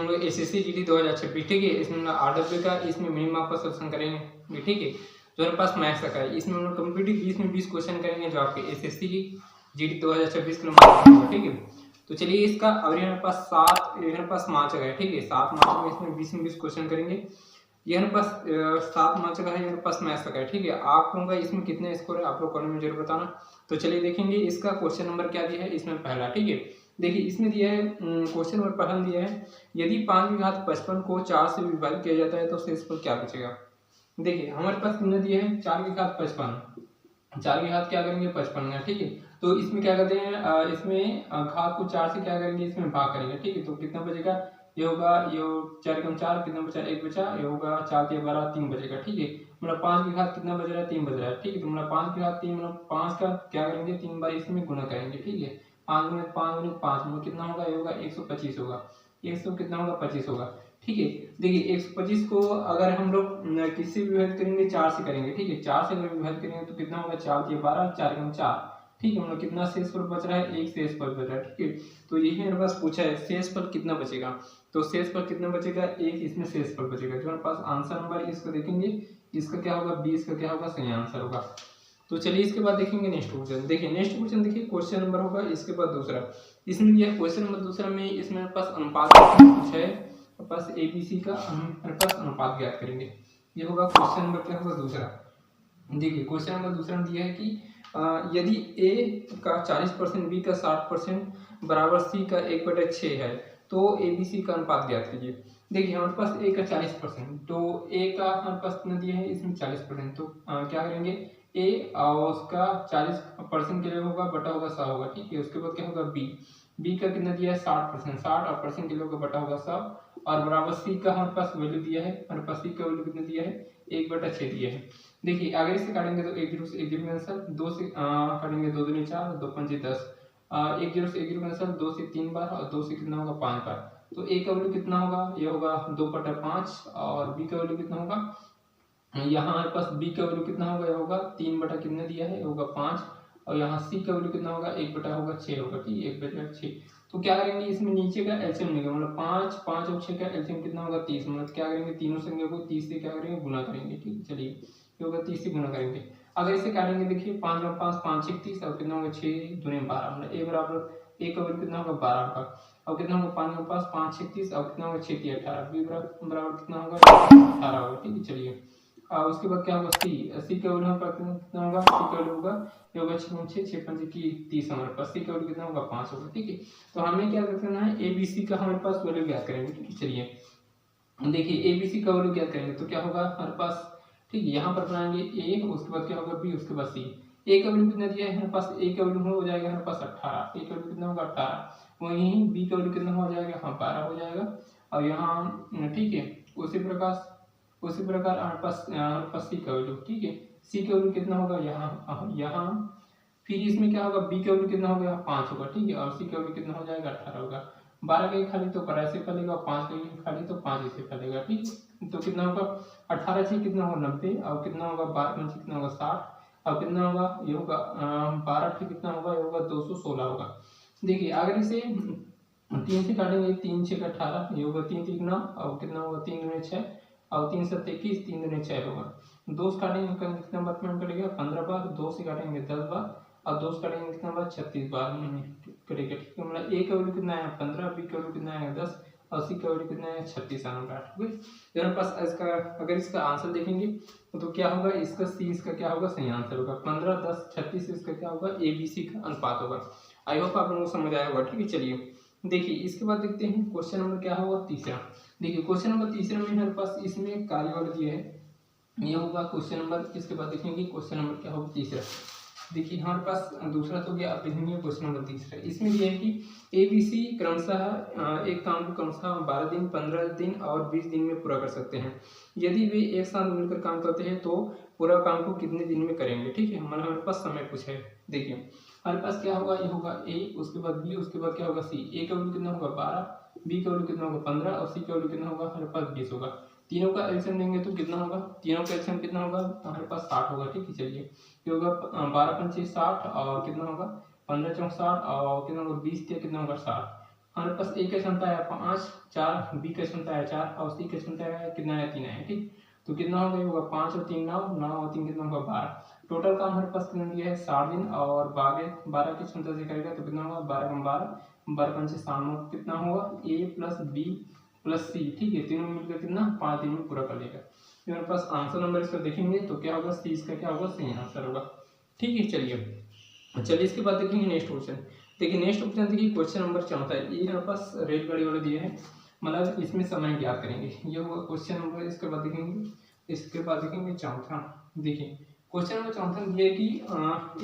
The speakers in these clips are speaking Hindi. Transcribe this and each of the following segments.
हम लोग एसएससी जीडी 2026, ठीक है, इसमें हम लोग आरडब्ल्यू का इसमें मिनिमम आपका सोल्यूशन करेंगे, ठीक है। जो हमारे पास मैथ्स का है इसमें हम लोग कम्पिटिटिव 20 में 20 क्वेश्चन करेंगे जो आपके एसएससी की जीडी 2026 के लिए, ठीक है। तो चलिए इसका और हमारे पास 7 मार्च का है, ठीक है, 7 मार्च में इसमें 20 में 20 क्वेश्चन करेंगे। ये हमारे पास 7 मार्च का है, हमारे पास मैथ्स का है, ठीक है। आप लोगों का इसमें कितने स्कोर है आप लोग कमेंट में जरूर बताना। तो चलिए देखेंगे इसका क्वेश्चन नंबर क्या दिया है इसमें पहला, ठीक है। देखिए इसमें दिया है क्वेश्चन नंबर पहला दिया है, यदि 5 की घात 55 को 4 से विभाजित किया जाता है तो शेषफल क्या बचेगा। देखिए हमारे पास कितने दिए हैं 4 की घात 55, 4 की घात क्या करेंगे 55 है, ठीक है। तो इसमें क्या करते हैं इसमें घात को 4 से क्या करेंगे इसमें भाग करेंगे, ठीक है। तो कितना बचेगा, ये होगा ये 4 कम 4 कितना बचा 1 बचा, ये होगा 4 के 12 3 बचेगा, ठीक है। मतलब 5 की घात कितना बच रहा है 3 बच रहा है, ठीक है। तो मतलब 5 की घात 3 मतलब 5 का क्या करेंगे 3 बार इसमें गुणा करेंगे, ठीक है। 5 गुणे 5 गुणे 5 मतलब कितना होगा, ये होगा 125 होगा, 100 कितना होगा 25 होगा, ठीक है। देखिए 125 को अगर हम लोग किससे विभाजित करेंगे 4 से करेंगे, ठीक है। 4 से अगर विभाजित करेंगे तो कितना होगा 4 के 12 4 कम 4, ठीक है। मतलब कितना शेषफल बच रहा है, एक शेषफल बच रहा है, ठीक है। तो यही मेरे पास पूछा है शेषफल कितना बचेगा, तो शेषफल कितना बचेगा, एक इसमें शेषफल बचेगा। जो हमारे पास आंसर नंबर इसको देखेंगे इसका क्या होगा 20 का क्या होगा सही आंसर होगा। तो चलिए इसके बाद देखेंगे नेक्स्ट क्वेश्चन। देखिए नेक्स्ट क्वेश्चन देखिए क्वेश्चन नंबर होगा इसके बाद दूसरा, इसमें यह क्वेश्चन नंबर दूसरा में इसमें मेरे पास अनुपात पूछा है, मेरे पास एबीसी का मेरे पास अनुपात ज्ञात करेंगे। ये होगा क्वेश्चन नंबर क्या होगा दूसरा। देखिए क्वेश्चन नंबर दूसरा में दिया है कि यदि ए का 40% बी का 60% बराबर सी का 1/6 है तो एबीसी का अनुपात ज्ञात कीजिए। देखिए हमारे पास ए का 40%, तो ए का हमारे पास कितना दिया है इसमें 40%, तो क्या करेंगे ए और उसका 40% के लिए होगा बटा होगा 100 होगा, ठीक है। उसके बाद क्या होगा बी का कितना दिया है 60%, 60 और परसेंट के लिए होगा बटा होगा 100 और बराबर सी का हमारे पास वैल्यू दिया है, हमारे पास सी का वैल्यू कितना दिया है 1/6 दिया है। देखिए अगर इसे काटेंगे तो 1 0 से 1 0 कैंसिल, 2 से काटेंगे 2 दूनी 4 2 5 10, 1 0 से 1 0 कैंसिल, 2 से 3 बार और 2 से कितना होगा 5 बार। तो ए का वैल्यू कितना होगा, ये होगा 2/5 और बी का वैल्यु कितना होगा, यहाँ हमारे पास बी का वैल्यू कितना होगा, ये होगा 3 बटा कितना दिया है, होगा 5 और यहाँ सी का वैल्यू कितना होगा 1 बटा होगा 6 होगा, ठीक है 1/6। तो क्या करेंगे इसमें नीचे का एलसीएम लेंगे, मतलब 5 5 और 6 का एलसीएम कितना होगा 30, मतलब क्या करेंगे तीनों संख्या को 30 से क्या करेंगे गुना करेंगे, ठीक है। चलिए ये होगा 30 से गुना करेंगे। अगर इसे काटेंगे देखिए 5 और 5 5 6 30 और कितना होगा 6 दूनी 12, मतलब ए बराबर ए का वैल्यू कितना होगा 12 होगा और कितना होगा 5 और 5 5 6 30 और कितना होगा 6 3 18, बी बराबर कितना होगा 18 होगा, ठीक है। चलिए उसके बाद क्या होगा सी का वैल्यू कितना होगा, सी का वैल्यू होगा ये होगा 6 6 5 की 30, हमारे पास सी का वैल्यू कितना होगा 5 होगा, ठीक है। तो हमें क्या करना है एबीसी का हमारे पास वैल्यू ज्ञात करेंगे, ठीक है। चलिए देखिए एबीसी का वैल्यू ज्ञात करेंगे तो क्या होगा हमारे पास, ठीक है। यहाँ पर बनाएंगे ए, उसके बाद क्या होगा बी, उसके बाद सी। ए का वैल्यू कितना दिया है हमारे पास, ए का वैल्यू हो जाएगा हमारे पास 18, ए का वैल्यू कितना होगा 18, वहीं बी का वैल्यू कितना हो जाएगा हाँ 12 हो जाएगा और यहाँ ठीक है उसी प्रकार हमारे पास सी का वैल्यू, ठीक है। सी का वैल्यू कितना होगा यहाँ फिर इसमें क्या होगा बी का वैल्यू कितना होगा यहाँ 5 होगा, ठीक है। और सी का वैल्यू कितना हो जाएगा 18 होगा। 12 का खाली तो 12 से फैलेगा, 5 का खाली तो 5 से फैलेगा, ठीक है। तो कितना होगा 18 से कितना होगा 90 और कितना होगा 12 से कितना होगा 60 और कितना होगा ये होगा 12 से कितना होगा ये होगा 216 होगा। देखिए अगर इसे 3 से काटेंगे 3 6 18 ये होगा 3 3 9 और कितना होगा 3 दूनी 6 और 3 7 21 3 दूनी 6 होगा। 2 से काटेंगे कितना बार कटेगा 15 बार, 2 से काटेंगे 10 बार और 2 से काटेंगे कितना बार 36 बार कटेगा, ठीक है। मतलब ए का वैल्यू कितना है 15, बी का वैल्यू कितना है 10 और सी का वैल्यू कितना है 36 आना होगा, ठीक है। मेरे पास इसका अगर इसका आंसर देखेंगे तो क्या होगा इसका सी इसका क्या होगा सही आंसर होगा 15 10 36 इसका क्या होगा एबीसी का अनुपात होगा। आई होप आप लोगों को समझ आया होगा, ठीक है। चलिए देखिए इसके बाद देखते हैं क्वेश्चन नंबर क्या होगा तीसरा। देखिए क्वेश्चन नंबर तीसरा में हमारे पास इसमें कार्य वाला दिया है, ये होगा क्वेश्चन नंबर। इसके बाद देखेंगे क्वेश्चन नंबर क्या होगा तीसरा। देखिए हमारे पास दूसरा तो गया, अब देखेंगे क्वेश्चन नंबर तीसरा। इसमें यह है कि एबीसी क्रमशः एक काम को क्रमशः 12 दिन 15 दिन और 20 दिन में पूरा कर सकते हैं। यदि वे एक साथ मिलकर काम करते हैं तो पूरा काम को कितने दिन में करेंगे, ठीक है। हमारे पास समय पूछा है। देखिए हमारे पास क्या होगा ये होगा ए, उसके बाद बी, उसके बाद क्या होगा सी। ए का वैल्यू कितना होगा 12, बी का वैल्यू कितना होगा 15 और सी का वैल्यू कितना होगा हमारे पास 20 होगा। तीनों का एलसीएम लेंगे तो कितना होगा, तीनों का एलसीएम कितना होगा हमारे पास 60 होगा, ठीक है। चलिए ये होगा 12 5 60 और कितना होगा 15 4 60 और कितना होगा 20 कितना होगा 60। हमारे पास ए का क्षमता है 5 4, बी का क्षमता है 4 और सी का क्षमता है कितना है 3 है। ठीक, तो कितना होगा, ये होगा 5 और 3 9, 9 और 3 कितना होगा 12। टोटल काम हमारे पास कितना दिया है 60 दिन, और 12 की क्षमता से करेगा तो कितना होगा 12 कम 12, 12 पंचे 60 कितना होगा ए प्लस बी प्लस सी। ठीक है, तीनों मिलकर कितना 5 दिन में पूरा कर लेगा। तो हमारे पास आंसर नंबर इसका देखेंगे तो क्या होगा, सी इसका क्या होगा, सही आंसर होगा। ठीक है, चलिए इसके बाद देखेंगे नेक्स्ट क्वेश्चन। देखिए नेक्स्ट क्वेश्चन देखिए क्वेश्चन नंबर 14 है। ये हमारे पास रेलगाड़ी वाले दिए हैं, मतलब इसमें समय ज्ञात करेंगे, ये होगा क्वेश्चन नंबर। इसके बाद देखेंगे चौथा। देखिए क्वेश्चन नंबर 14 ये कि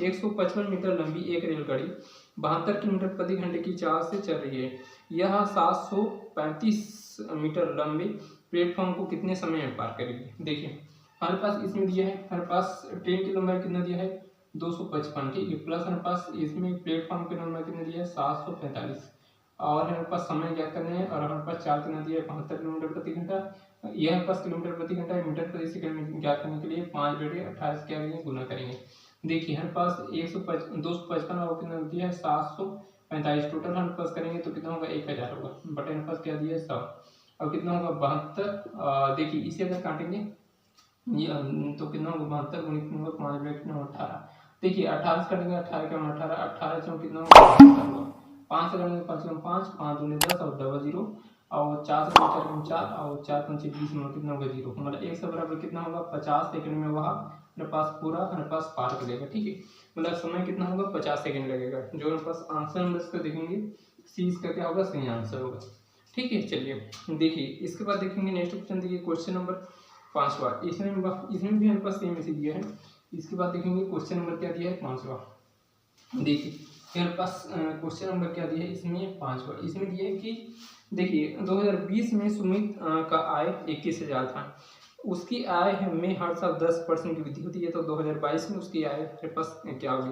155 मीटर लंबी एक रेलगाड़ी 72 किलोमीटर प्रति घंटे की चाल से चल रही है। यह 735 मीटर लंबे प्लेटफॉर्म को कितने समय में पार करेगी। देखिए हमारे पास इसमें दिया है, हमारे पास ट्रेन की लंबाई कितना दिया है 255। ठीक है, प्लस हमारे पास इसमें प्लेटफॉर्म की लंबाई कितना दिया है 745, और हमारे पास समय क्या करना है, और हमारे पास चाल कितना दिया है 72 किलोमीटर प्रति घंटा। यह हमारे पास किलोमीटर प्रति घंटा है, मीटर प्रति सेकंड ज्ञात करने के लिए 5/28 क्या करेंगे, गुना करेंगे। देखिए हमारे पास 255 और कितना दिया है 745, टोटल हमारे पास करेंगे तो कितना होगा 1000 होगा, बट हमारे पास क्या दिया है 100, और कितना होगा 72। देखिए इसे अगर काटेंगे ये तो कितना होगा 72 गुणित 5/18। देखिए 18 से कटेंगे, 18 का 18, 18 से कितना होगा 5 से कटेंगे 5 कम 5, 5 दूनी 10 और डबल 0, और 4 से 4 कम 4 और 4 पंचे 20 में कितना होगा 0, मतलब 1 से बराबर कितना होगा 50 सेकंड में वह हमारे पास पूरा हमारे पास पार कर लेगा। ठीक है, मतलब समय कितना होगा 50 सेकंड लगेगा। जो हमारे पास आंसर नंबर इसका देखेंगे सी इसका क्या होगा, सही आंसर होगा। ठीक है, चलिए देखिए इसके बाद देखेंगे नेक्स्ट क्वेश्चन। देखिए क्वेश्चन नंबर 5वां, इसमें भी हमारे पास सेम ऐसे दिया है। इसके बाद देखेंगे क्वेश्चन नंबर क्या दिया है 5वां। देखिए हमारे पास क्वेश्चन नंबर क्या दिया है इसमें 5वां, इसमें दिया है कि देखिए 2020 में सुमित का आय 21,000 था, उसकी आय में हर साल 10% की वृद्धि होती है, तो 2022 में उसकी आय हमारे पास क्या होगी,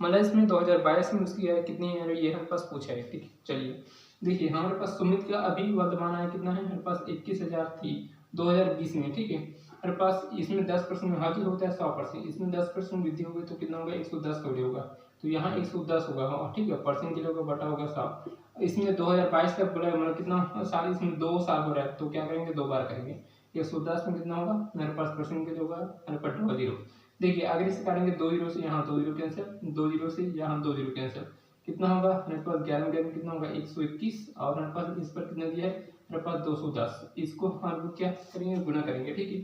मतलब इसमें 2022 में उसकी आय कितनी है ये हमारे पास पूछा है। ठीक, चलिए देखिए हमारे पास सुमित का अभी वर्तमान आय कितना है, हमारे पास 21,000 थी 2020 में। ठीक है, हमारे पास इसमें 10% में हाजिर होता है 100%, इसमें 10% वृद्धि होगी तो कितना होगा 110 का होगा, तो यहाँ 110 होगा। ठीक है, परसेंट के लिए होगा बटा होगा 100। इसमें 2022 का बोला मतलब कितना साल, इसमें 2 साल हो रहा है तो क्या करेंगे 2 बार करेंगे। 110 में कितना होगा मेरे पास परसेंट के लिए होगा मेरे पास डबल 0। देखिए अगर इसे काटेंगे 2 0 से यहाँ 2 0 कैंसिल, 2 0 से यहाँ 2 0 कैंसिल, कितना होगा मेरे पास 11 11 कितना होगा 121, और मेरे पास इस पर कितना दिया है मेरे पास 210, इसको हम क्या करेंगे गुना करेंगे। ठीक है,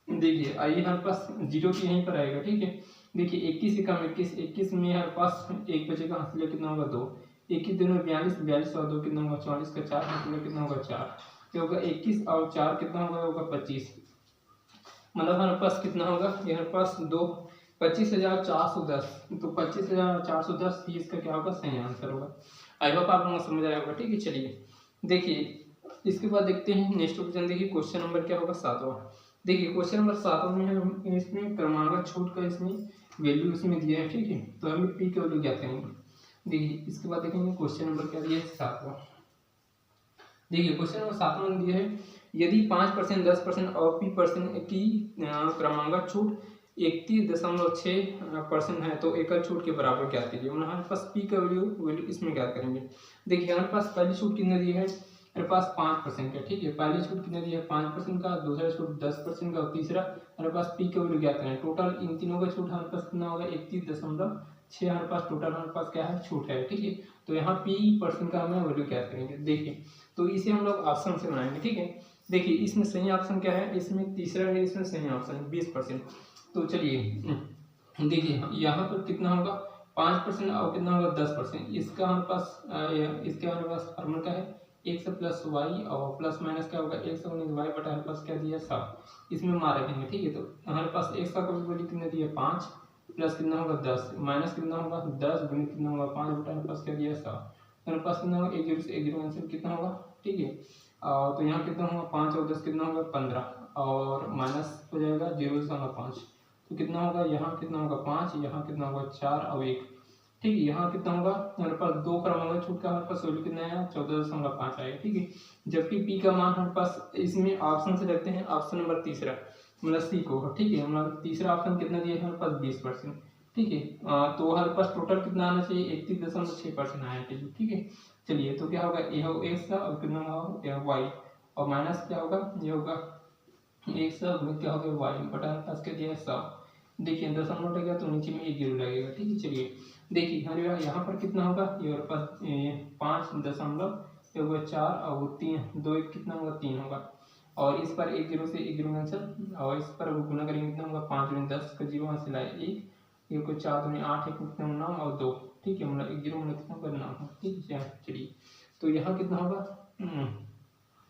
देखिए आइए हमारे पास 0 की यहीं पर आएगा। ठीक है, देखिए 21 से कम 21 में हमारे पास एक बचेगा, हासिल कितना होगा 2, 21 दूनी 42, 42 और 2 कितना होगा 44 का 4, हासिल कितना होगा 4, तो होगा 21 और 4 कितना होगा 25, मतलब हमारे पास कितना होगा ये हमारे पास 25,410, तो 25,410 ही इसका क्या होगा सही आंसर होगा। आई होप आप लोगों को समझ आया होगा। ठीक है, चलिए देखिए इसके बाद देखते हैं नेक्स्ट क्वेश्चन। देखिए क्वेश्चन नंबर क्या होगा 7वां। देखिए क्वेश्चन नंबर 7वां में हम इसमें क्रमांक छूट का इसमें वैल्यू इसमें दिया है। ठीक है, तो हमें पी की वैल्यू ज्ञात करेंगे। देखिए इसके बाद देखेंगे क्वेश्चन नंबर क्या दिया है 7वां। देखिए क्वेश्चन नंबर 7वां में दिया है यदि 5%, 10% और P% की क्रमांक छूट 31.6% है तो एकल छूट के बराबर ज्ञात कीजिए। हमारे पास P का वैल्यू इसमें ज्ञात करेंगे। देखिए हमारे पास पहली छूट कितना दी है मेरे पास 5% का। ठीक है, पहली छूट कितना दिया है 5% का, दूसरा छूट 10% का, और तीसरा हमारे पास P का वैल्यू ज्ञात करें। टोटल इन तीनों का छूट हमारे पास कितना होगा 31.6 हमारे पास टोटल हमारे पास क्या है छूट है। ठीक है, तो यहाँ P% का हमें वैल्यू ज्ञात करेंगे। देखिए तो इसे हम लोग ऑप्शन से बनाएंगे। ठीक है, देखिए इसमें सही ऑप्शन क्या है, इसमें तीसरा है, इसमें सही ऑप्शन है 20%। तो चलिए देखिए यहाँ पर कितना होगा 5% और कितना होगा 10%, इसका हमारे पास इसके हमारे पास फॉर्मूला क्या है x प्लस वाई और प्लस माइनस क्या होगा x गुणित वाई बटा हमारे पास क्या दिया 7, इसमें मार रखेंगे। ठीक है, तो हमारे पास x का वैल्यू कितना दिया 5 प्लस कितना होगा 10 माइनस कितना होगा 10 गुणित कितना होगा 5 बटा हमारे पास क्या दिया 7, हमारे पास कितना होगा 1 0 से 1 0 कैंसिल कितना होगा। ठीक है, तो यहाँ कितना होगा 5 और 10 कितना होगा 15 और माइनस हो जाएगा 0 से होगा 5, तो कितना होगा यहाँ कितना होगा 5, यहाँ कितना होगा 4 और 1। ठीक है, यहाँ कितना होगा हमारे पास 2 क्रमांक छूट का हमारे पास वैल्यू कितना आया 14.5 आएगा। ठीक है, जबकि P का मान हमारे पास इसमें ऑप्शन से रखते हैं ऑप्शन नंबर तीसरा मतलब C को। ठीक है, हमारा तीसरा ऑप्शन कितना दिया है हमारे पास 20%। ठीक है। तो हमारे पास टोटल कितना आना चाहिए, 31.6% आना चाहिए। ठीक है, चलिए तो क्या होगा, ये हो एक्स का और कितना होगा वाई, और माइनस क्या होगा, ये होगा एक्स गुणित क्या होगा वाई बटा हमारे पास क्या दिया है 100। देखिए दशमलव लगेगा तो नीचे में एक जीरो लगेगा। ठीक है, चलिए देखिए हमारे यहाँ पर कितना होगा, ये हमारे पास 5.4 और वो 3 2 एक कितना होगा 3 होगा, और इस पर एक जीरो से एक जीरो कैंसिल, और इस पर गुना करेंगे कितना होगा 5 दूनी 10 का जीरो वहाँ से लाए एक को 4 दूनी 8 एक कितना 9 और 2। ठीक है, मतलब एक जीरो मतलब कितना होगा 9 होगा। ठीक है, चलिए तो यहाँ कितना होगा,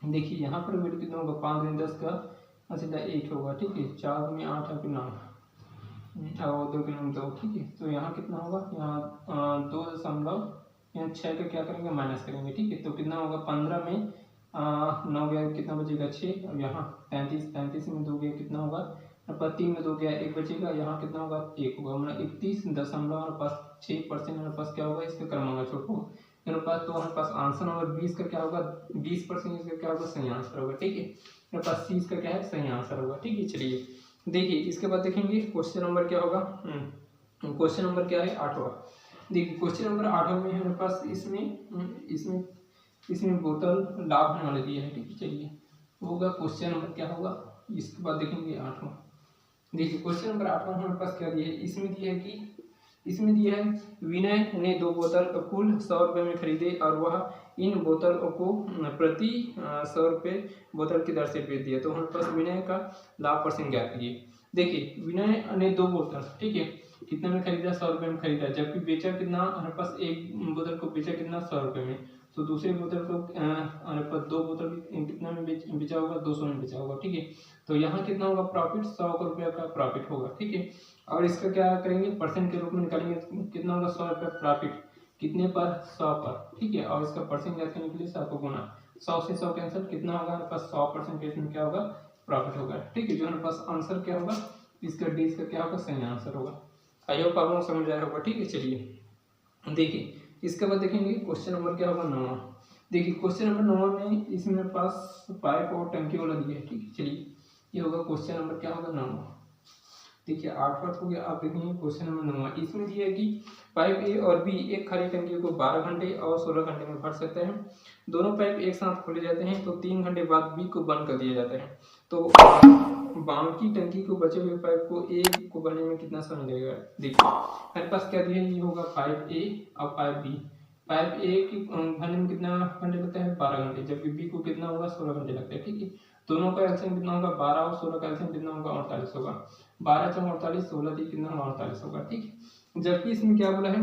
देखिए यहाँ पर वैल्यू कितना होगा 5 दूनी 10 का सीधा 1 होगा। ठीक है, 4 दूनी 8 और 9 और 2 किलो 2। ठीक है, तो यहाँ कितना होगा, यहाँ 2 यहाँ 6 का क्या करेंगे माइनस करेंगे। ठीक है, तो कितना होगा 15 में 9 गया कितना बचेगा 6, और यहाँ 33 में 2 गया कितना होगा, पर 3 में 2 गया 1 बचेगा, यहाँ कितना होगा 1 होगा, मतलब 31.6% हमारे पास क्या होगा, इसका क्रमांक छोटा होगा मेरे पास। तो हमारे पास आंसर नंबर 20 का क्या होगा, 20% इसका क्या होगा सही आंसर होगा। ठीक है, मेरे पास 30 का क्या है सही आंसर होगा। ठीक है, चलिए देखिए इसके बाद देखेंगे क्वेश्चन नंबर क्या होगा, क्वेश्चन नंबर क्या है 8वां। देखिए क्वेश्चन नंबर 8वां में हमारे पास इसमें बोतल लाभ होने वाली दी है। ठीक है, चलिए होगा क्वेश्चन नंबर क्या होगा, इसके बाद देखेंगे 8वां। देखिए क्वेश्चन नंबर 8वां हमारे पास क्या दिया है, इसमें दिया है विनय ने 2 बोतल कुल 100 रुपये में खरीदे और वह इन बोतलों को प्रति 100 रुपये बोतल की दर से बेच दिया। तो हमारे पास विनय का लाभ परसेंट ज्ञात कीजिए। देखिए विनय ने 2 बोतल, ठीक है, कितने में खरीदा 100 रुपये में खरीदा, जबकि बेचा कितना हमारे पास एक बोतल को बेचा कितना 100 रुपये में, तो दूसरे बोतल को हमारे पास 2 बोतल कितना में बेचा होगा 200 में बेचा होगा। ठीक है, तो यहाँ कितना होगा प्रॉफिट 100 रुपये का प्रॉफिट होगा। ठीक है, और इसका क्या करेंगे परसेंट के रूप में निकालेंगे, कितना होगा 100 रुपये प्रॉफिट कितने पर 100 पर। ठीक है, और इसका परसेंट ज्ञात करने के लिए 100 को गुना 100 से 100 कैंसिल, कितना होगा हमारे पास 100% में क्या होगा प्रॉफिट होगा। ठीक है, जो हमारे पास आंसर क्या होगा इसका डी इसका क्या होगा सही आंसर होगा। आई होप आप लोग समझ आया होगा। ठीक है, चलिए देखिए इसके बाद देखेंगे क्वेश्चन नंबर क्या होगा 9वां। देखिए क्वेश्चन नंबर 9वां में इसमें मेरे पास पाइप और टंकी वाला दिया है। ठीक है, चलिए ये होगा क्वेश्चन नंबर क्या होगा 9वां। देखिए 8वां हो गया, आप देखेंगे क्वेश्चन नंबर 9वां। इसमें दिया है कि पाइप ए और बी एक खाली टंकी को 12 घंटे और 16 घंटे में भर सकते हैं। दोनों पाइप एक साथ खोले जाते हैं तो 3 घंटे बाद बी को बंद कर दिया जाता है। तो बाकी टंकी को बचे हुए पाइप को ए को भरने में कितना समय लगेगा। देखिए हमारे पास क्या दिया है, ये होगा पाइप ए और पाइप बी। पाइप ए की भरने में कितना घंटे लगता है 12 घंटे, जबकि बी को कितना होगा 16 घंटे लगता है। ठीक है, दोनों का एलसीएम कितना होगा 12 और 16 का एलसीएम कितना होगा 48 होगा। 12 × 48 16 दी कितना होगा 48 होगा। ठीक है, जबकि इसमें क्या बोला है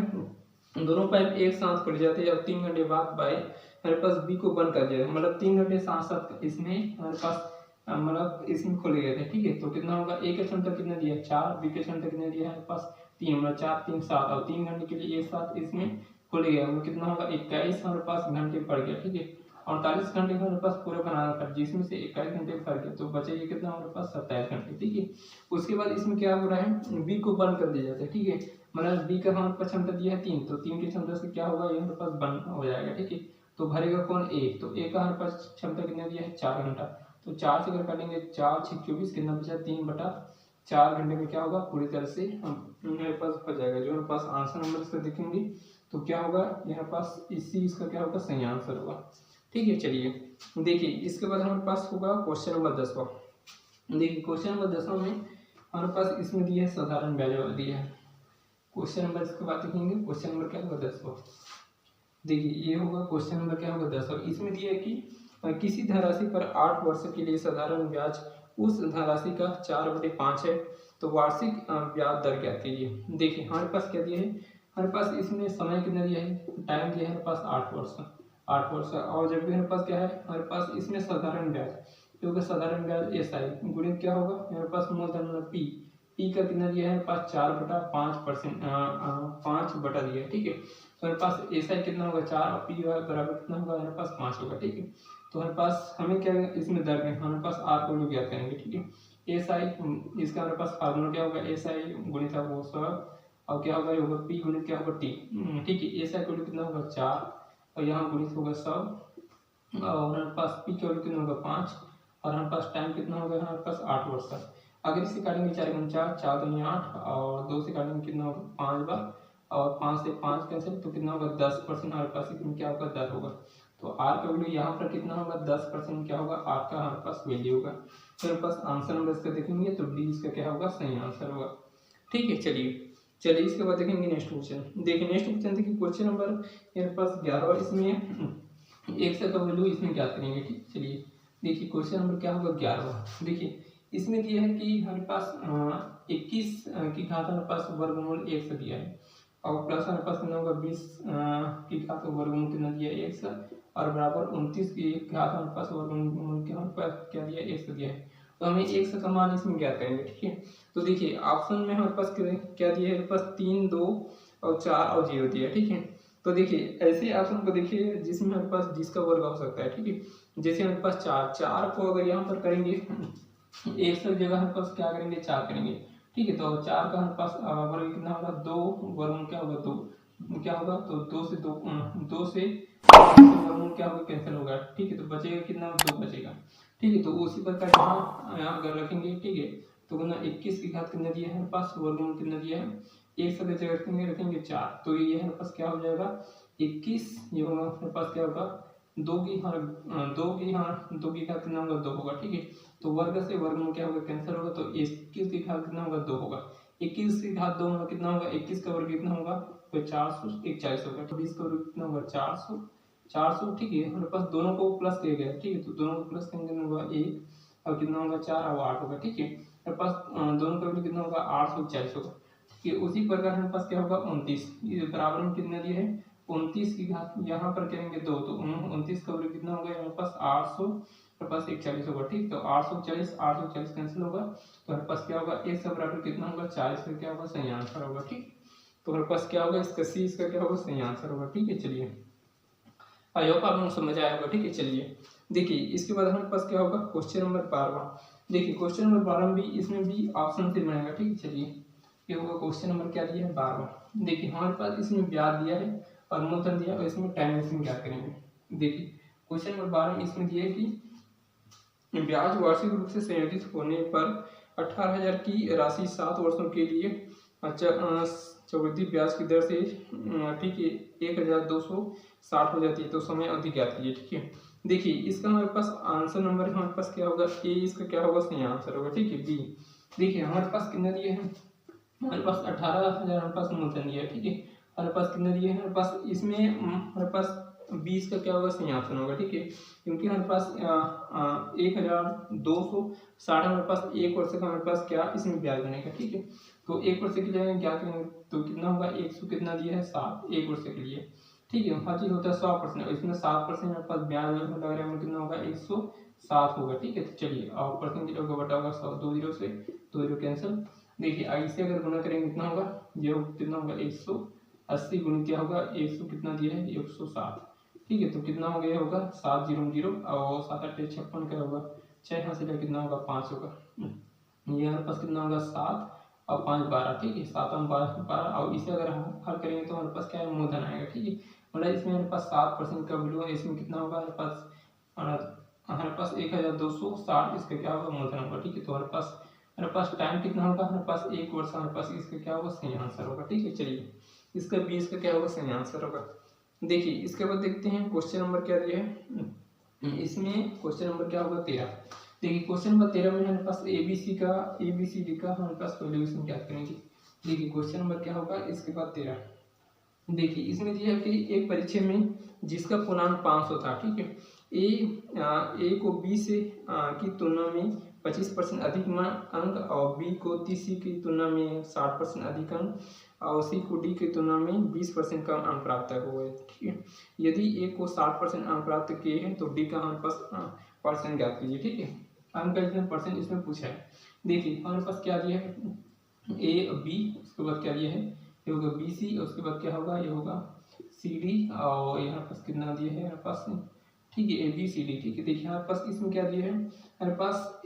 दोनों पाइप एक साथ खुल जाते हैं और 3 घंटे बाद हमारे पास बी को बंद कर दिया, मतलब 3 घंटे साथ साथ इसमें हमारे पास मतलब इसमें खुले गए थे। ठीक है, तो कितना होगा ए का क्षमता कितना दिया 4, बी का क्षमता कितना दिया है हमारे पास 3, मतलब 4 3 7 और 3 घंटे के लिए एक साथ इसमें खुले गया, वो कितना होगा 21 हमारे पास घंटे पड़ गया। ठीक है, 48 घंटे हमारे पास पूरा बनाना था, जिसमें से 21 घंटे फर्क है, तो बचे ये कितना हमारे पास 27 घंटे। ठीक है, उसके बाद इसमें क्या हो रहा है बी को बंद कर दिया जाता है। ठीक है, मतलब बी का हमारे पास क्षमता दिया है 3, तो 3 की क्षमता से क्या होगा ये हमारे पास बंद हो जाएगा। ठीक है, तो भरेगा कौन ए, तो ए का हमारे पास क्षमता कितना दिया है 4 घंटा, तो 4 से अगर काटेंगे 4 6 24 कितना बचा 3/4 घंटे में क्या होगा पूरी तरह से हमारे पास हो जाएगा। जो हमारे पास आंसर नंबर इसका देखेंगे तो क्या होगा यहाँ पास इसी इसका क्या होगा सही आंसर होगा। ठीक है, चलिए देखिए इसके बाद हमारे पास होगा क्वेश्चन नंबर 10वां। देखिए क्वेश्चन नंबर 10वां में हमारे पास इसमें दिया है साधारण ब्याज दिया है। क्वेश्चन नंबर इसके बाद देखेंगे क्वेश्चन नंबर क्या होगा 10वां। देखिए ये होगा क्वेश्चन नंबर क्या होगा 10वां। इसमें दिया है कि किसी धनराशि पर 8 वर्ष के लिए साधारण ब्याज उस धनराशि का 4/5 है, तो वार्षिक ब्याज दर क्या कीजिए। देखिए हमारे पास क्या दिया है, हमारे पास इसमें समय कितना दिया है, टाइम दिया है हमारे पास 8 वर्ष, और जब भी हमारे पास क्या है हमारे पास इसमें साधारण ब्याज, क्योंकि साधारण ब्याज एसआई गुणित क्या होगा हमारे पास मूलधन मतलब पी का कितना दिया है हमारे पास 4/5%, 5 बटा दिया है। ठीक है, तो हमारे पास एसआई कितना होगा 4 और पी बराबर कितना होगा हमारे पास 5 होगा। ठीक है, तो हमारे पास हमें क्या इसमें दर में हमारे पास आर को ज्ञात करेंगे। ठीक है, एसआई इसका हमारे पास फार्मूला क्या होगा एसआई गुणित वो 100 और क्या होगा ये होगा पी गुणित क्या होगा टी। ठीक है, एसआई को कितना होगा 4 और यहाँ गुणित होगा 100 और हमारे पास पी का कितना होगा 5 और हमारे पास टाइम कितना होगा हमारे पास 8 वर्ष का। अगर इसे काटेंगे 4 गुना 4, 4 दूनी 8 और 2 से काटेंगे कितना होगा 5 बार, और 5 से 5 कैंसिल तो कितना होगा 10% हमारे पास इसमें क्या होगा 10 होगा। तो आर का वैल्यू यहाँ पर कितना होगा 10% क्या होगा आर का हमारे पास वैल्यू होगा। तो हमारे पास आंसर नंबर इसका देखेंगे तो डी इसका क्या होगा सही आंसर होगा। ठीक है, चलिए इसके बाद देखेंगे नेक्स्ट क्वेश्चन। देखिए नेक्स्ट क्वेश्चन देखिए क्वेश्चन नंबर मेरे पास 11 इसमें एक से का वैल्यू इसमें क्या करेंगे। ठीक, चलिए देखिए क्वेश्चन नंबर क्या होगा 11। देखिए इसमें दिया है कि हमारे पास 21 की घात हमारे पास वर्गमूल 1 से दिया है, और प्लस हमारे पास कितना होगा 20 की घात वर्गमूल कितना दिया है 1 से, और बराबर 29 की घात हमारे पास वर्गमूल के हमारे पास क्या दिया है 1 से दिया है। तो हमें 1 से का मान इसमें क्या करेंगे। ठीक है, तो देखिए ऑप्शन में हमारे पास क्या दिया है हमारे पास 3, 2 और 4 और 0 दिया है। ठीक है, तो देखिए ऐसे ऑप्शन को देखिए जिसमें हमारे पास जिसका वर्ग हो सकता है। ठीक है, जैसे हमारे पास 4 को अगर यहाँ पर करेंगे 1 से जगह हमारे पास क्या करेंगे 4 करेंगे। ठीक है, तो 4 का हमारे पास वर्ग कितना होगा 2, वर्गमूल क्या होगा 2 क्या होगा, तो 2 से वर्गमूल क्या होगा कैंसिल होगा। ठीक है, तो बचेगा कितना 2 बचेगा। ठीक है, तो उसी प्रकार यहाँ अगर रखेंगे। ठीक है, तो गुना 21 की घात कितना दिया है हमारे पास वर्गमूल कितना दिया है 1 से जगह रखेंगे 4, तो ये हमारे पास क्या हो जाएगा 21, ये होगा हमारे पास क्या होगा 2 की घात कितना होगा 2 होगा। ठीक है, तो वर्ग से वर्गमूल क्या होगा कैंसिल होगा, तो 21 की घात कितना होगा 2 होगा। 21 की घात 2 होगा कितना होगा 21 का वर्ग कितना होगा तो 441 होगा। तो 20 का वर्ग कितना होगा 400। ठीक है, हमारे पास दोनों को प्लस किया गया। ठीक है, तो दोनों को प्लस करेंगे होगा 1 और कितना होगा 4 और 8 होगा। ठीक है, हमारे पास दोनों का वैल्यू कितना होगा 840 होगा। ठीक है, उसी प्रकार हमारे पास क्या होगा 29, ये बराबर में कितना दिया है 29 की घात यहाँ पर करेंगे 2, तो 29 का वैल्यू कितना होगा हमारे पास 800 हमारे पास 41 होगा। ठीक, तो 840 कैंसिल होगा, तो हमारे पास क्या होगा 1 से बराबर कितना होगा 40 का क्या होगा सही आंसर होगा। ठीक, तो हमारे पास क्या होगा इसका सी इसका क्या होगा सही आंसर होगा। ठीक है, चलिए आई होप आप लोग समझ आया होगा। ठीक है, चलिए देखिए इसके बाद हमारे पास क्या होगा क्वेश्चन नंबर 12। देखिए क्वेश्चन नंबर 12 में भी इसमें भी ऑप्शन से बनेगा। ठीक है, चलिए ये होगा क्वेश्चन नंबर क्या दिया है 12। देखिए हमारे पास इसमें ब्याज दिया है और मूलधन दिया है, और इसमें टाइम इसमें क्या करेंगे। देखिए क्वेश्चन नंबर 12 में इसमें दिया है कि ब्याज वार्षिक रूप से संयोजित होने पर 18,000 की राशि 7 वर्षों के लिए चक्रवृद्धि ब्याज की दर से ठीक है 1,260 हो जाती है, तो समय अवधि क्या आती है। ठीक है, देखिए इसका हमारे पास आंसर नंबर हमारे पास क्या होगा ए, इसका क्या होगा सही आंसर होगा। ठीक है, बी। देखिए हमारे पास कितना दिया है हमारे पास 18,000 हमारे पास मूलधन दिया है। ठीक है, हमारे पास कितना दिया है हमारे पास इसमें हमारे पास 20 का क्या होगा सही आंसर होगा। ठीक है, क्योंकि हमारे पास 1,260 हमारे पास 1 वर्ष का हमारे पास क्या इसमें ब्याज बनेगा। ठीक है, तो 1 वर्ष के लिए क्या करेंगे तो कितना होगा 100 कितना दिया है 7 1 वर्ष के लिए। ठीक है, हर चीज होता है 100%, इसमें 7% हमारे पास ब्याज लग रहा है कितना होगा 107 होगा। ठीक है, तो चलिए और परसेंटेज होगा बटा होगा 100, 2 जीरो से 2 जीरो कैंसिल। देखिए ऐसे अगर गुना करेंगे कितना होगा ये कितना होगा 180 गुणित क्या होगा 100 कितना दिया है 107। ठीक है, तो कितना हो गया होगा 7 0 और 7 8 56 क्या होगा 6 यहाँ से कितना होगा 5 होगा। ये हमारे पास कितना होगा 7 और 5 12। ठीक है, 7 और 12 और इसे अगर हम हल करेंगे तो हमारे पास क्या है मूलधन आएगा। ठीक है, मतलब इसमें हमारे पास 7% का वैल्यू है, इसमें कितना होगा हमारे पास 1,260 इसका क्या होगा मूलधन होगा। ठीक है, तो हमारे पास टाइम कितना होगा हमारे पास 1 वर्ष, हमारे पास इसका क्या होगा सही आंसर होगा। ठीक है, चलिए इसका 20 का क्या होगा सही आंसर होगा। देखिए इसके बाद देखते हैं क्वेश्चन नंबर क्या दिया है। इसमें क्वेश्चन नंबर क्या होगा 13। देखिए क्वेश्चन नंबर 13 में हमारे पास ABCD का हमारे पास सॉल्यूशन क्या करेंगे। देखिए क्वेश्चन नंबर क्या होगा इसके बाद 13। देखिए इसमें दिया है कि एक परीक्षा में जिसका पूर्णांक 500 था। ठीक है, ए को बी से की तुलना में 25% अधिक अंक और बी को सी की तुलना में 60% अधिक अंक और सी को डी की तुलना में 20% कम अंक प्राप्त हुए। ठीक है, यदि ए को 60% अंक प्राप्त किए हैं तो डी का हमारे पास परसेंट ज्ञात कीजिए। ठीक है, अंक का परसेंट इसमें पूछा है। देखिए हमारे पास क्या दिया है ए बी, उसके बाद क्या दिया है ये होगा BC, उसके बाद क्या होगा ये होगा CD और यहाँ पास कितना दिया है हमारे पास। ठीक है ABCD। ठीक है, देखिए हमारे पास इसमें क्या दिया है हमारे पास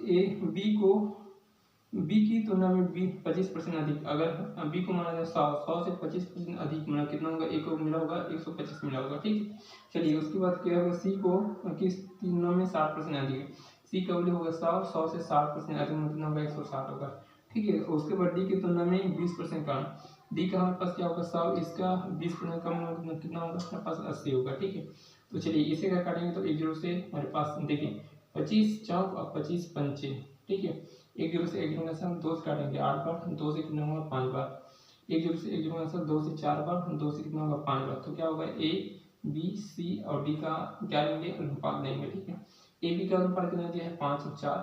B की तुलना में B 25% अधिक, अगर B को माना जाए 100 से 25% अधिक माना कितना होगा A को मिला होगा 125 मिला होगा। ठीक है, चलिए उसके बाद क्या होगा C को किस तुलना में 60% अधिक है, सी का वैल्यू होगा 100 से 60% अधिक कितना होगा 160 होगा, ठीक है। उसके बाद डी की तुलना में 20% कम, डी का हमारे पास क्या होगा 100, इसका 20% कम होगा कितना होगा हमारे पास 80 होगा, ठीक है। तो चलिए इसे क्या काटेंगे तो 1 0 से हमारे पास देखिए 25 चौक और 25 पंचे, ठीक है। 1 0 से 1 0 से हम 2 से काटेंगे 8 बार, 2 से कितना होगा 5 बार, 1 0 से 1 0 से 2 से 4 बार, 2 से कितना होगा 5 बार। तो क्या होगा ए बी सी और डी का क्या लेंगे अनुपात लेंगे, ठीक है। ए बी का अनुपात कितना दिया है 5 और 4,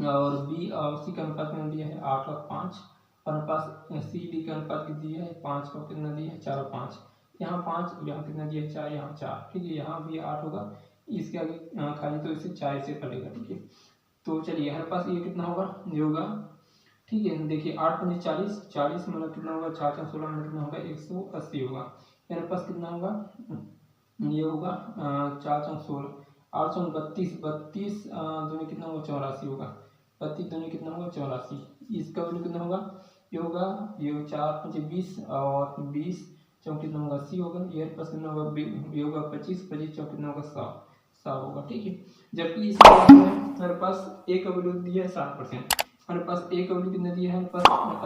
और बी और सी का अनुपात कितना दिया है 8 और 5, और हमारे पास सी डी का अनुपात कितना दिया है 5 और कितना दिया है 4 और 5, यहाँ 5 यहाँ कितना दिया है 4, यहाँ 4, ठीक है। यहाँ भी 8 होगा, इसके आगे खाली तो इसे 4 से कटेगा, ठीक है। तो चलिए हमारे पास ये कितना होगा ये होगा, ठीक है। देखिए 8 पंजे 40, 40 मतलब कितना होगा 4 4 16 मतलब कितना होगा 180 होगा। हमारे पास कितना होगा ये होगा 4 4 16 8 32 32 दूनी कितना होगा 84 होगा, 32 दूनी कितना होगा 84, इसका वैल्यू कितना होगा ये होगा ये 4 पंजे 20 और 20 चौक कितना होगा 80 होगा, ये पास कितना होगा ये होगा 25 25 चौक कितना होगा 100 होगा, ठीक है। जबकि इसमें हमारे पास ए का वैल्यू दिया है 60%, हमारे पास ए का वैल्यू कितना दिया है हमारे पास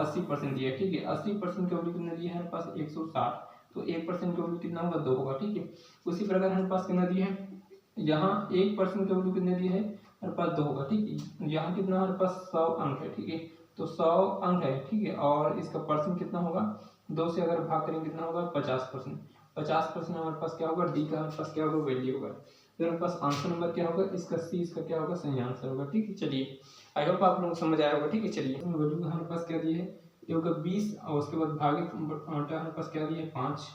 80% दिया है, ठीक है। 80% का वैल्यू कितना दिया है हमारे पास 160, तो 1% का वैल्यू कितना होगा 2 होगा, ठीक है। उसी प्रकार हमारे पास कितना दिया है यहाँ 1% का वैल्यू कितना दिया है हमारे पास 2 होगा, ठीक है। यहाँ कितना हमारे पास 100 अंक है, ठीक है। तो 100 अंक है, ठीक है, और इसका परसेंट कितना होगा 2 से अगर भाग करेंगे कितना होगा 50%, 50% हमारे पास क्या होगा डी का हमारे पास क्या होगा वैल्यू होगा। फिर हमारे पास आंसर नंबर क्या होगा इसका सी, इसका क्या होगा सही आंसर होगा, ठीक है। चलिए आई होप आप लोगों को समझ आया होगा, ठीक है। चलिए वैल्यू हमारे पास क्या दिया है ये होगा 20, और उसके बाद भागे हमारे पास क्या दिया है 5,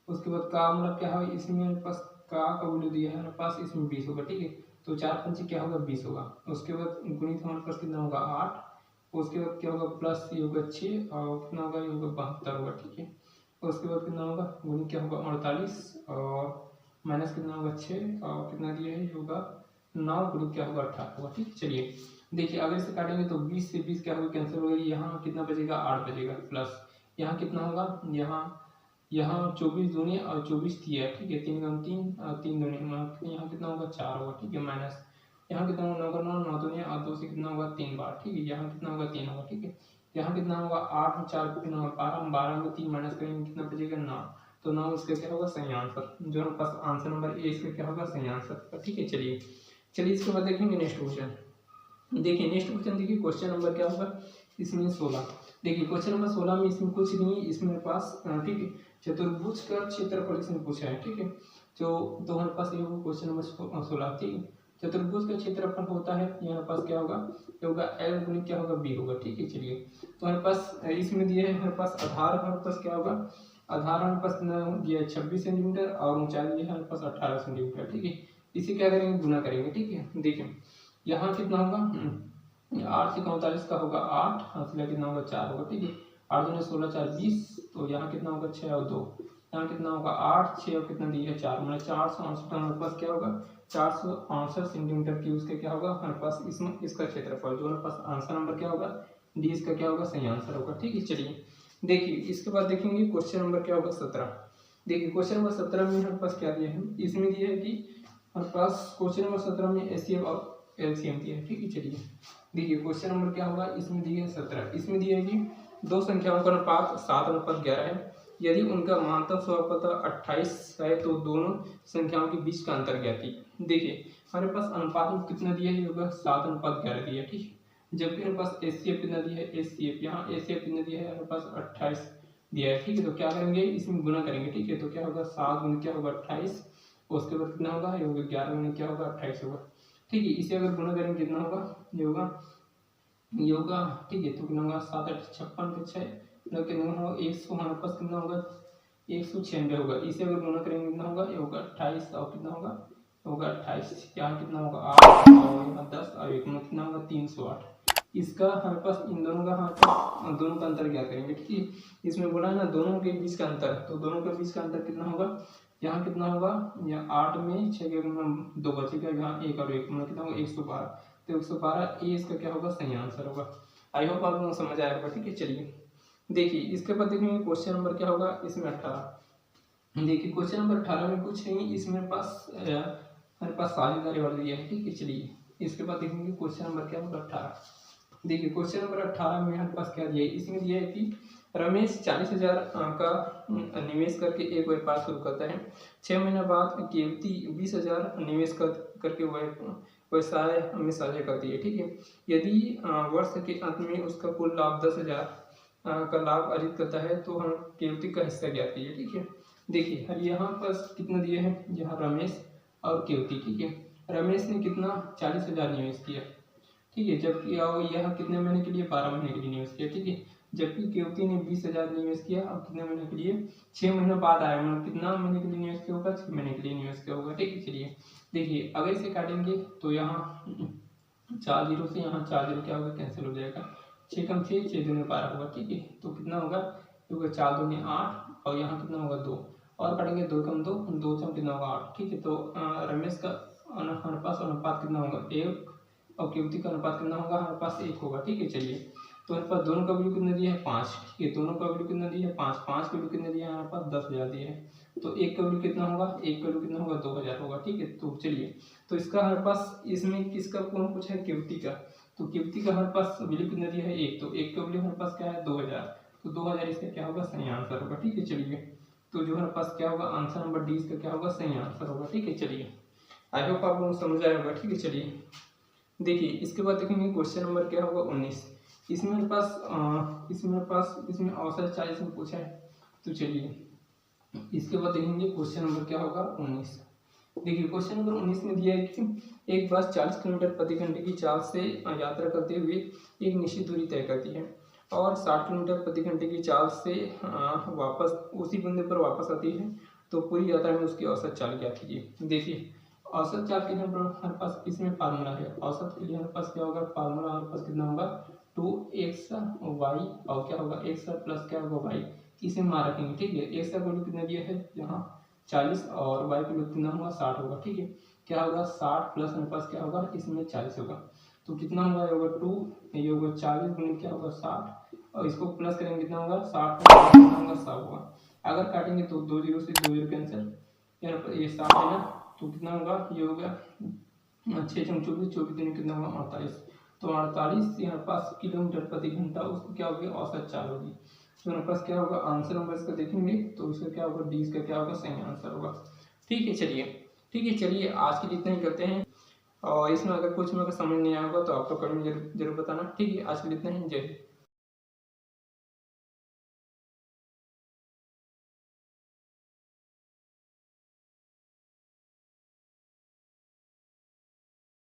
उसके बाद का मतलब क्या है इसमें हमारे पास का वैल्यू दिया है हमारे पास इसमें 20 होगा, ठीक है। तो 4 पंचे क्या होगा 20 होगा, उसके बाद गुणित हमारे पास कितना होगा 8, उसके बाद क्या होगा प्लस ये होगा 6 और कितना होगा ये होगा 72 होगा, ठीक है। उसके बाद कितना होगा गुणित क्या होगा 48 और माइनस कितना होगा 6 और कितना दिया है ये होगा 9 गुणित क्या होगा 18 होगा, ठीक है। चलिए देखिए अगर इसे काटेंगे तो 20 से 20 क्या होगा कैंसिल होगा, यहाँ कितना बचेगा 8 बचेगा, प्लस यहाँ कितना होगा यहाँ 24 दूनी और 24 दिया है, ठीक है। 3 गुना 3 3 दूनी यहाँ कितना होगा 4 होगा, ठीक है। माइनस यहाँ कितना होगा 9 का 9 9 दूनी और 2 से कितना होगा 3 बार, ठीक है। यहाँ कितना होगा 3 होगा, ठीक है। यहाँ कितना होगा 8 और 4 को कितना होगा 12, 12 में 3 माइनस करेंगे कितना बचेगा 9, तो 9 इसका क्या होगा सही आंसर, जो हमारे पास आंसर नंबर ए इसका क्या होगा सही आंसर, ठीक है। चलिए इसके बाद देखेंगे नेक्स्ट क्वेश्चन। देखिए नेक्स्ट क्वेश्चन देखिए क्वेश्चन नंबर क्या होगा इसमें 16। देखिए क्वेश्चन नंबर 16 में इसमें कुछ नहीं है, इसमें मेरे पास ठीक है चतुर्भुज का क्षेत्रफल इसमें पूछा है, ठीक है। तो हमारे पास ये होगा क्वेश्चन नंबर 16, ठीक है। चतुर्भुज का क्षेत्रफल होता है यहाँ पास क्या होगा ये होगा एल गुणित क्या होगा बी होगा, ठीक है। चलिए तो हमारे पास इसमें दिया है हमारे पास आधार हमारे पास क्या होगा, आधार हमारे पास कितना दिया है 26 सेंटीमीटर और ऊंचाई दिया है हमारे पास 18 सेंटीमीटर, ठीक है। इसे क्या करेंगे गुना करेंगे, ठीक है। देखिए यहाँ कितना होगा 8 से 39 का होगा 8, हासिल कितना होगा 4 होगा, ठीक है। 8 दूनी 16 4 20, तो यहाँ कितना होगा 6 और 2, यहाँ कितना होगा 8 6 और कितना दिया है 4, मतलब 468 हमारे पास क्या होगा 468 सेंटीमीटर की उसके क्या होगा हमारे पास इसमें इसका क्षेत्रफल, जो हमारे पास आंसर नंबर क्या होगा डी इसका क्या होगा सही आंसर होगा, ठीक है। चलिए देखिए इसके बाद देखेंगे क्वेश्चन नंबर क्या होगा 17। देखिए क्वेश्चन नंबर 17 में हमारे पास क्या दिया है, इसमें दिया है कि हमारे पास क्वेश्चन नंबर 17 में एचसीएफ और एलसीएम दिया है, ठीक है। चलिए देखिए क्वेश्चन नंबर क्या होगा इसमें दिया है 17, इसमें दिया है कि दो संख्याओं का अनुपात 7:11 है, यदि उनका मानतम स्वरूपतः 28 है तो दोनों संख्याओं के बीच का अंतर ज्ञात। देखिए हमारे पास अनुपात में कितना दिया है होगा 7:11 दिया है, ठीक है। जबकि हमारे पास एचसीएफ कितना दिया है, एचसीएफ यहाँ एचसीएफ कितना दिया है हमारे पास 28 दिया है, ठीक है। तो क्या करेंगे इसमें गुना करेंगे, ठीक है। तो क्या होगा 7 गुना क्या होगा 28, उसके बाद कितना होगा ये होगा 11 गुना क्या होगा 28 होगा, ठीक है। इसे अगर गुना करेंगे कितना होगा ये होगा ठीक है। तो कितना होगा 7 8 56 के 6 मतलब कितना होगा 100 हमारे पास कितना होगा 196 होगा। इसे अगर गुना करेंगे कितना होगा ये होगा 28 और कितना होगा 28, यहाँ कितना होगा 8 और यहाँ 10 और एक में कितना होगा 308। इसका हमारे पास इन दोनों का हमारे पास दोनों का अंतर क्या करेंगे, ठीक है। इसमें बोला है ना दोनों के बीच का अंतर, तो दोनों के बीच का अंतर कितना होगा, यहाँ कितना होगा यहाँ 8 में 6 के 2 बचेगा, यहाँ 1 और 1 मतलब कितना होगा 112, तो 112 ए इसका क्या होगा सही आंसर होगा। आई होप आप लोगों को समझ आया होगा, ठीक है। चलिए देखिए इसके बाद देखेंगे क्वेश्चन नंबर क्या होगा इसमें 18। देखिए क्वेश्चन नंबर 18 में कुछ नहीं, इसमें हमारे पास साझेदारी वाला दिया है, ठीक है। चलिए इसके बाद देखेंगे क्वेश्चन नंबर क्या होगा 18। देखिए क्वेश्चन नंबर 18 में हमारे पास क्या दिया है, इसमें दिया है कि रमेश 40,000 का निवेश करके एक व्यापार शुरू करता है। 6 महीने बाद कीर्ति 20,000 निवेश करके वह व्यवसाय में साझा करती है। ठीक है, यदि वर्ष के अंत में उसका कुल लाभ 10,000 का लाभ अर्जित करता है तो हम कीर्ति का हिस्सा ज्ञात कीजिए। ठीक है, देखिए यहाँ पर कितना दिया है, यहाँ रमेश और कीर्ति। ठीक है, रमेश ने कितना 40,000 निवेश किया। ठीक है, जबकि यह कितने महीने के लिए 12 महीने के लिए निवेश किया। ठीक है, जबकि कीर्ति ने 20,000 निवेश किया और कितने महीने के लिए 6 महीने बाद आया, मतलब कितना महीने के लिए निवेश किया होगा 6 महीने के लिए निवेश किया होगा। ठीक है, चलिए देखिए अगर इसे काटेंगे तो यहाँ 4 जीरो से यहाँ 4 जीरो क्या होगा, कैंसिल हो जाएगा। 6 कम 6, 6 दूनी 12 होगा। ठीक है, तो कितना होगा, 4 दूनी 8 और यहाँ कितना होगा 2 और काटेंगे 2 कम 2, 2 से कितना होगा 8। ठीक है, तो रमेश का अनुपात कितना होगा 1 और कीर्ति का अनुपात कितना होगा, हमारे पास 1 होगा। ठीक है, चलिए तो हमारे पास दोनों का वैल्यू कितना दिया है 5। ठीक है, दोनों का वैल्यू कितना दिया है 5, 5 का वैल्यू कितना दिया है हमारे पास 10,000 दिया है। तो एक का वैल्यू कितना होगा, एक का वैल्यू कितना होगा 2,000 होगा। ठीक है, तो चलिए तो इसका हमारे पास इसमें किसका कौन पूछा है, कीर्ति का। तो कीर्ति का हमारे पास वैल्यू कितना दिया है 1, तो 1 का वैल्यू हमारे पास क्या है 2,000, तो 2,000 इसका क्या होगा, सही आंसर होगा। ठीक है, चलिए तो जो हमारे पास क्या होगा, आंसर नंबर डी इसका क्या होगा, सही आंसर होगा। ठीक है, चलिए आई होप आप लोगों को समझ आया होगा। ठीक है, चलिए देखिए इसके बाद देखेंगे क्वेश्चन नंबर क्या होगा 19। इसमें मेरे पास इसमें औसत 40 में पूछा है। तो चलिए इसके बाद देखेंगे क्वेश्चन नंबर क्या होगा 19। देखिए क्वेश्चन नंबर 19 में दिया है कि एक बस 40 किलोमीटर प्रति घंटे की चाल से यात्रा करते हुए एक निश्चित दूरी तय करती है और 60 किलोमीटर प्रति घंटे की चाल से वापस उसी बिंदु पर वापस आती है, तो पूरी यात्रा में उसकी औसत चाल क्या कीजिए। देखिए औसत चाल के लिए हमारे पास इसमें फार्मूला है, औसत के लिए हमारे पास क्या होगा, फार्मूला हमारे पास कितना होगा 2x y और क्या होगा x प्लस क्या होगा y, इसे मान रखेंगे। ठीक है, x का वैल्यू कितना दिया है यहाँ 40 और y का वैल्यू कितना होगा 60 होगा। ठीक है, क्या होगा 60 प्लस हमारे पास क्या होगा, इसमें 40 होगा, तो कितना होगा, ये होगा 2, ये होगा 40 गुणे क्या होगा 60 और इसको प्लस करेंगे कितना होगा 60 कितना होगा 100 होगा। अगर काटेंगे तो 2 जीरो से 2 जीरो कैंसिल, ये 60 है ना, तो कितना होगा, ये हो गया 6 चम 24, 24 दिन कितना होगा 48, तो 48 यहाँ पास किलोमीटर प्रति घंटा उसको क्या होगी, औसत चाल होगी। तो हमारे पास क्या होगा आंसर नंबर इसका देखेंगे तो इसका क्या होगा, डी इसका क्या होगा, सही आंसर होगा। ठीक है, चलिए आज के लिए इतना ही करते हैं और इसमें अगर कुछ में समझ नहीं आया होगा तो आप लोग कमेंट जरूर बताना। ठीक है, आज के लिए इतना ही, जय हिंद।